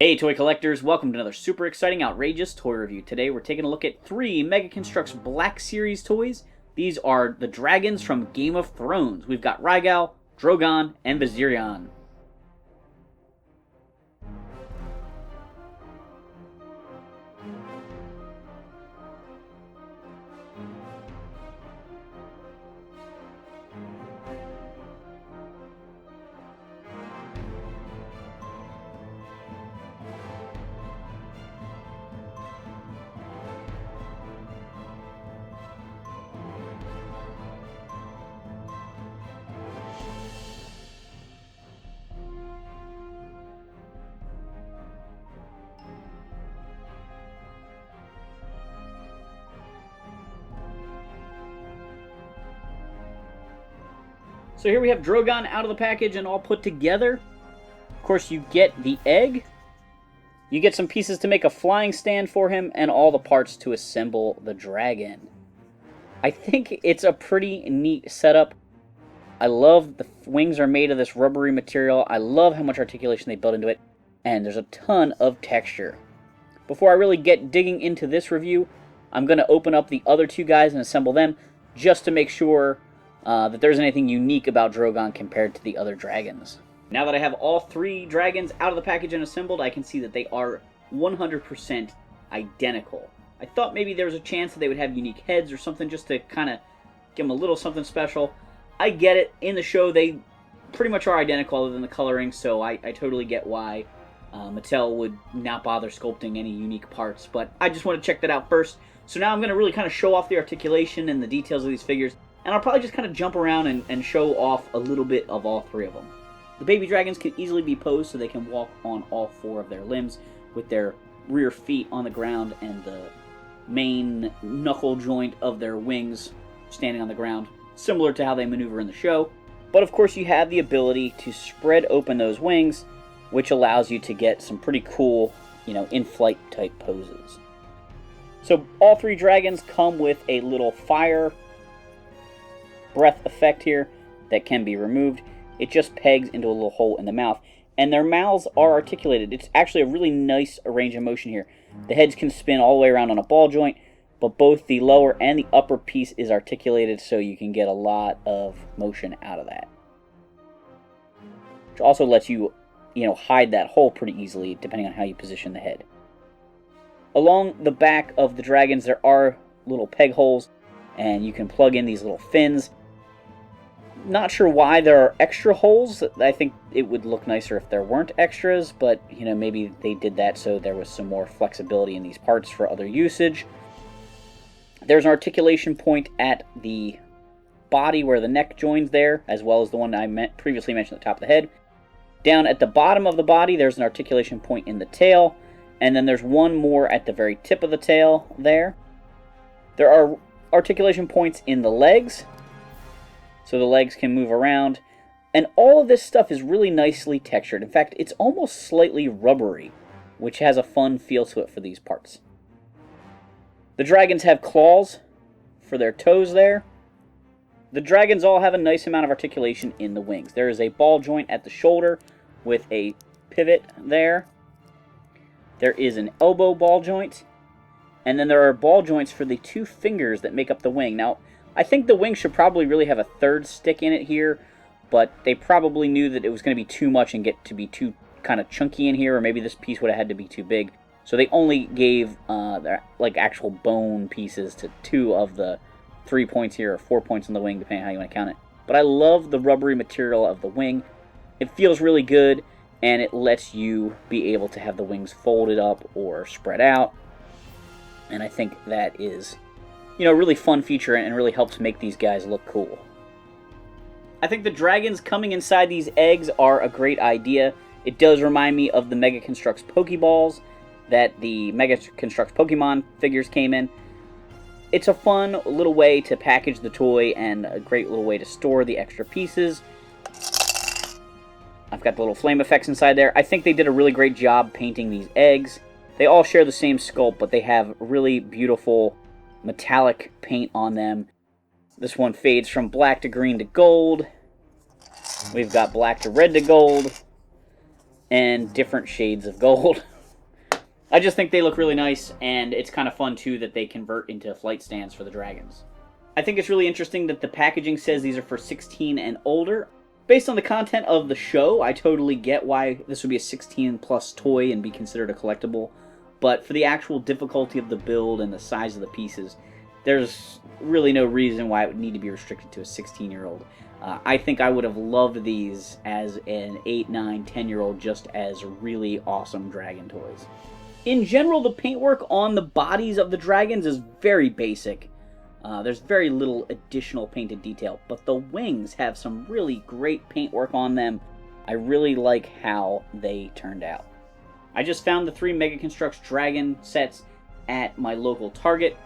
Hey toy collectors, welcome to another super exciting, outrageous toy review. Today we're taking a look at 3 Mega Construx Black Series toys. These are the dragons from Game of Thrones. We've got Rhaegal, Drogon, and Viserion. So here we have Drogon out of the package and all put together. Of course, you get the egg. You get some pieces to make a flying stand for him and all the parts to assemble the dragon. I think it's a pretty neat setup. I love the wings are made of this rubbery material. I love how much articulation they built into it. And there's a ton of texture. Before I really get digging into this review, I'm going to open up the other two guys and assemble them just to make sure that there's anything unique about Drogon compared to the other dragons. Now that I have all 3 dragons out of the package and assembled, I can see that they are 100% identical. I thought maybe there was a chance that they would have unique heads or something just to kind of give them a little something special. I get it. In the show, they pretty much are identical other than the coloring, so I totally get why Mattel would not bother sculpting any unique parts, but I just want to check that out first. So now I'm going to really kind of show off the articulation and the details of these figures. And I'll probably just kind of jump around and show off a little bit of all 3 of them. The baby dragons can easily be posed so they can walk on all 4 of their limbs with their rear feet on the ground and the main knuckle joint of their wings standing on the ground, similar to how they maneuver in the show. But of course you have the ability to spread open those wings, which allows you to get some pretty cool, in-flight type poses. So all 3 dragons come with a little fire breath effect here that can be removed. It just pegs into a little hole in the mouth, and their mouths are articulated. It's actually a really nice range of motion here. The heads can spin all the way around on a ball joint, but both the lower and the upper piece is articulated, so you can get a lot of motion out of that, which also lets you hide that hole pretty easily depending on how you position the head. Along the back of the dragons there are little peg holes, and you can plug in these little fins. Not sure why there are extra holes. I think it would look nicer if there weren't extras, but maybe they did that so there was some more flexibility in these parts for other usage. There's an articulation point at the body where the neck joins there, as well as the one I previously mentioned at the top of the head. Down at the bottom of the body, there's an articulation point in the tail, and then there's one more at the very tip of the tail there. There are articulation points in the legs, so the legs can move around, and all of this stuff is really nicely textured. In fact, it's almost slightly rubbery, which has a fun feel to it for these parts. The dragons have claws for their toes there. The dragons all have a nice amount of articulation in the wings. There is a ball joint at the shoulder with a pivot there. There is an elbow ball joint, and then there are ball joints for the 2 fingers that make up the wing. Now, I think the wing should probably really have a 3rd stick in it here, but they probably knew that it was going to be too much and get to be too kind of chunky in here, or maybe this piece would have had to be too big. So they only gave actual bone pieces to 2 of the 3 points here, or 4 points on the wing, depending on how you want to count it. But I love the rubbery material of the wing. It feels really good, and it lets you be able to have the wings folded up or spread out. And I think that is a really fun feature and really helps make these guys look cool. I think the dragons coming inside these eggs are a great idea. It does remind me of the Mega Construx Pokeballs that the Mega Construx Pokemon figures came in. It's a fun little way to package the toy and a great little way to store the extra pieces. I've got the little flame effects inside there. I think they did a really great job painting these eggs. They all share the same sculpt, but they have really beautiful metallic paint on them. This one fades from black to green to gold. We've got black to red to gold. And different shades of gold. I just think they look really nice, and it's kind of fun, too, that they convert into flight stands for the dragons. I think it's really interesting that the packaging says these are for 16 and older. Based on the content of the show, I totally get why this would be a 16-plus toy and be considered a collectible. But for the actual difficulty of the build and the size of the pieces, there's really no reason why it would need to be restricted to a 16-year-old. I think I would have loved these as an 8, 9, 10-year-old just as really awesome dragon toys. In general, the paintwork on the bodies of the dragons is very basic. There's very little additional painted detail, but the wings have some really great paintwork on them. I really like how they turned out. I just found the 3 Mega Construx Dragon sets at my local Target.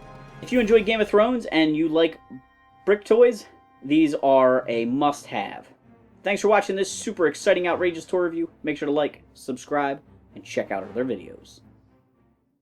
If you enjoy Game of Thrones and you like brick toys, these are a must-have. Thanks for watching this super exciting, outrageous toy review. Make sure to like, subscribe, and check out other videos.